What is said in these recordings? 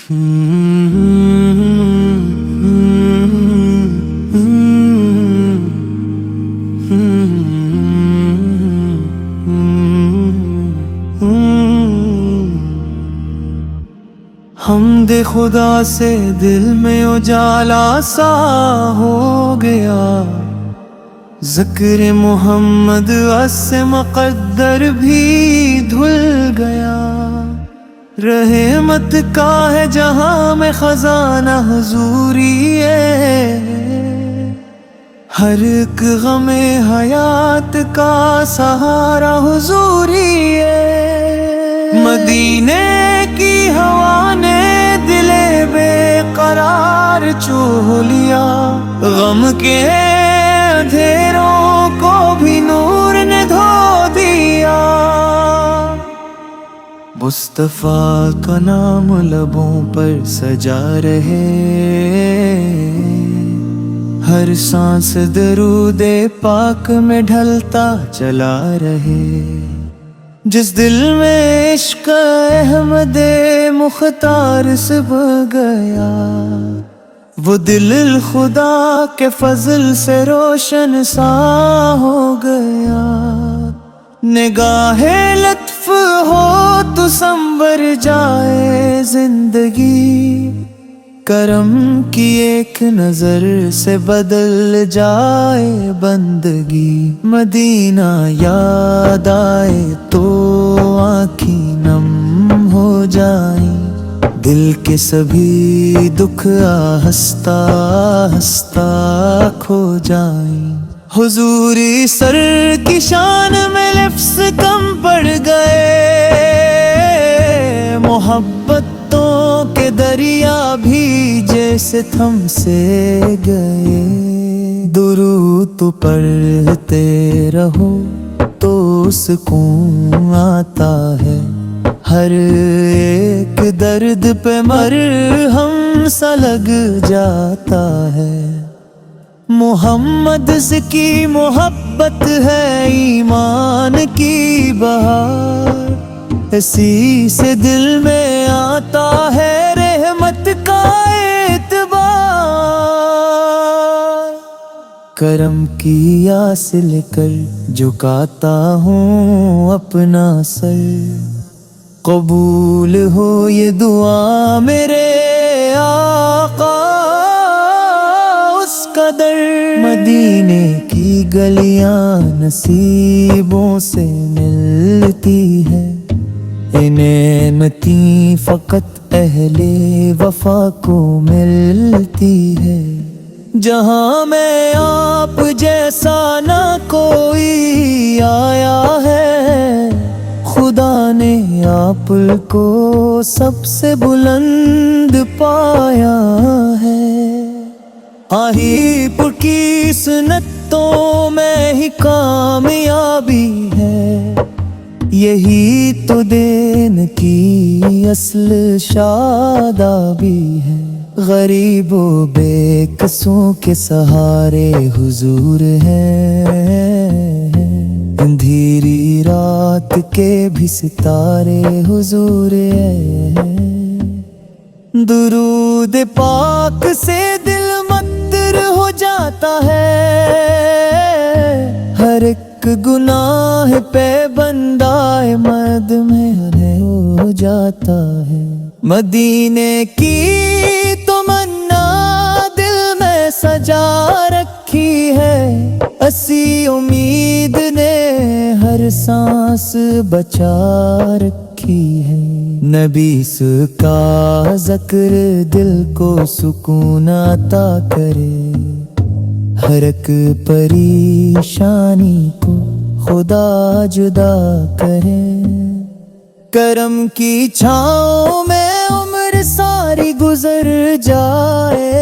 حمد خدا سے دل میں اجالا سا ہو گیا، ذکر محمد اس مقدر بھی دھل گیا۔ رحمت کا ہے جہاں میں خزانہ حضوری ہے، ہر ایک غم حیات کا سہارا حضوری ہے۔ مدینے کی ہوا نے دل بے قرار چوہ لیا، غم کے اندھیروں کو بھی نور نے دھو دیا۔ مصطفیٰ کا نام لبوں پر سجا رہے، ہر سانس درود پاک میں ڈھلتا چلا رہے۔ جس دل میں عشق احمد مختار سب گیا، وہ دل خدا کے فضل سے روشن سا ہو گیا۔ نگاہ لطف ہو تو سنور جائے زندگی، کرم کی ایک نظر سے بدل جائے بندگی۔ مدینہ یاد آئے تو آنکھیں نم ہو جائیں، دل کے سبھی دکھ آہستہ آہستہ کھو جائیں۔ حضوری سر کی شان میں لفظ کم پڑ گئے، محبتوں کے دریا بھی جیسے تھم سے گئے۔ درود تو پڑھتے رہو تو سکون آتا ہے، ہر ایک درد پہ مرہم سا لگ جاتا ہے۔ محمد کی محبت ہے ایمان کی بہار، اسی سے دل میں آتا ہے رحمت کا اعتبار۔ کرم کی آس لے کر جھکاتا ہوں اپنا سر، قبول ہو یہ دعا میرے آقا اس قدر۔ مدینے کی گلیاں نصیبوں سے ملتی ہے، نعمتیں فقط اہل وفا کو ملتی ہے۔ جہاں میں آپ جیسا نہ کوئی آیا ہے، خدا نے آپ کو سب سے بلند پایا ہے۔ آہی پور کی سنتوں میں ہی کامیابی ہے، یہی تو دین کی اصل شادابی ہے۔ غریب و بے کسوں کے سہارے حضور ہیں، اندھیری رات کے بھی ستارے حضور ہیں۔ درود پاک سے دل مطر ہو جاتا ہے، ہر ایک گناہ پہ بندہ مرد میں ہو جاتا ہے۔ مدینے کی تمنا دل میں سجا رکھی ہے، اسی امید نے ہر سانس بچا رکھی ہے۔ نبی کا ذکر دل کو سکون عطا کرے، ہر ایک پریشانی کو خدا جدا کرے۔ کرم کی چھاؤں میں عمر ساری گزر جائے،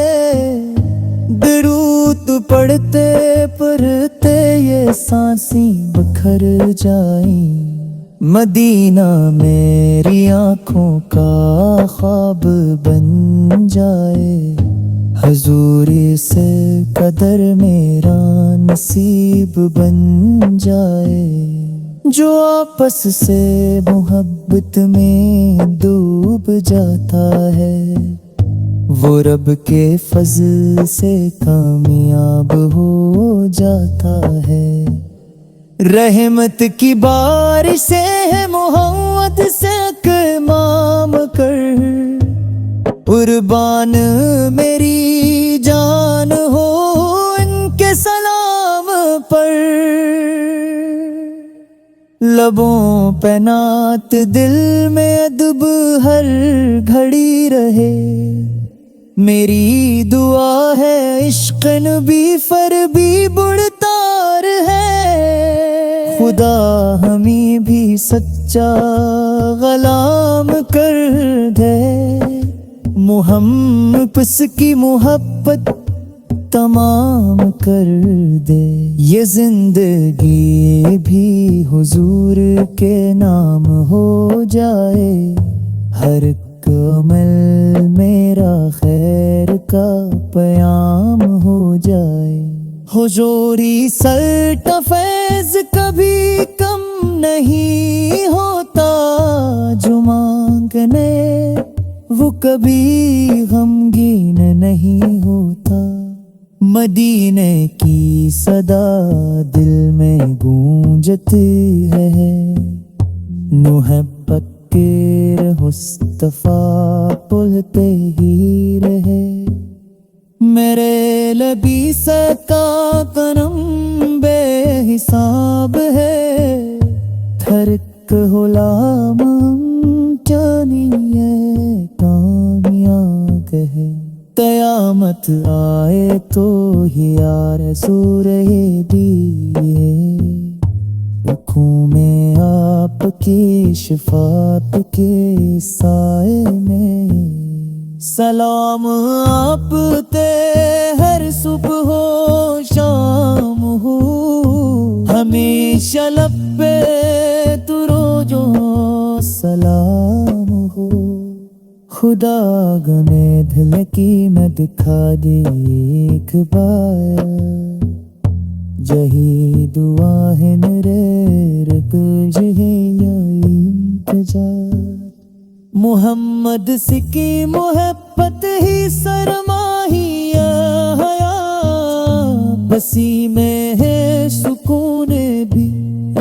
درود پڑھتے پڑھتے یہ سانسیں بکھر جائیں۔ مدینہ میری آنکھوں کا خواب بن جائے، حضوری سے قدر میرا نصیب بن جائے۔ جو آپس سے محبت میں ڈوب جاتا ہے وہ رب کے فضل سے کامیاب ہو جاتا ہے۔ رحمت کی بارش سے ہے محمد سے اکمام کر، قربان میری جان ہو ان کے سلام پر۔ لبوں پہ نعت دل میں ادب ہر گھڑی رہے، میری دعا ہے عشق نبی پر بھی بڑھتار ہے۔ خدا ہمیں بھی سچا غلام کر دے، محمد پس کی محبت تمام کر دے۔ یہ زندگی بھی حضور کے نام ہو جائے، ہر عمل میرا خیر کا پیام ہو جائے۔ حضوری سر فیض کبھی کم نہیں ہوتا، جو مانگنے وہ کبھی غمگین نہیں ہوتا۔ مدینے کی صدا دل میں گونجتی ہے، محبت کے مصطفیٰ بولتے ہی رہے۔ میرے لبی کا کرم بے حساب ہے، تھرک غلام جانیے کامیاب ہے۔ قیامت آئے تو ہی یا رسول دیے، رکھوں میں آپ کی شفاعت کے سائے میں۔ سلام آپ تے ہر صبح ہو شام ہو، ہمیشہ لب پہ تو روزو سلام ہو۔ خدا گنے دل کی میں دکھا دی ایک بار، جہی دعا ہے میرے رکج ہے یا انتظار۔ محمد سکی محبت ہی سرماہی حیا، بسی میں ہے سکون بھی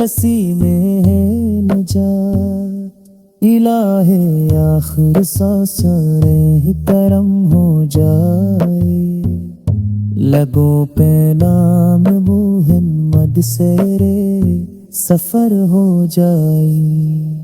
اسی میں ہے نجات۔ الہ آخر سانس رہ کرم ہو جائے، لبوں پہ نام محمد سے سفر ہو جائے۔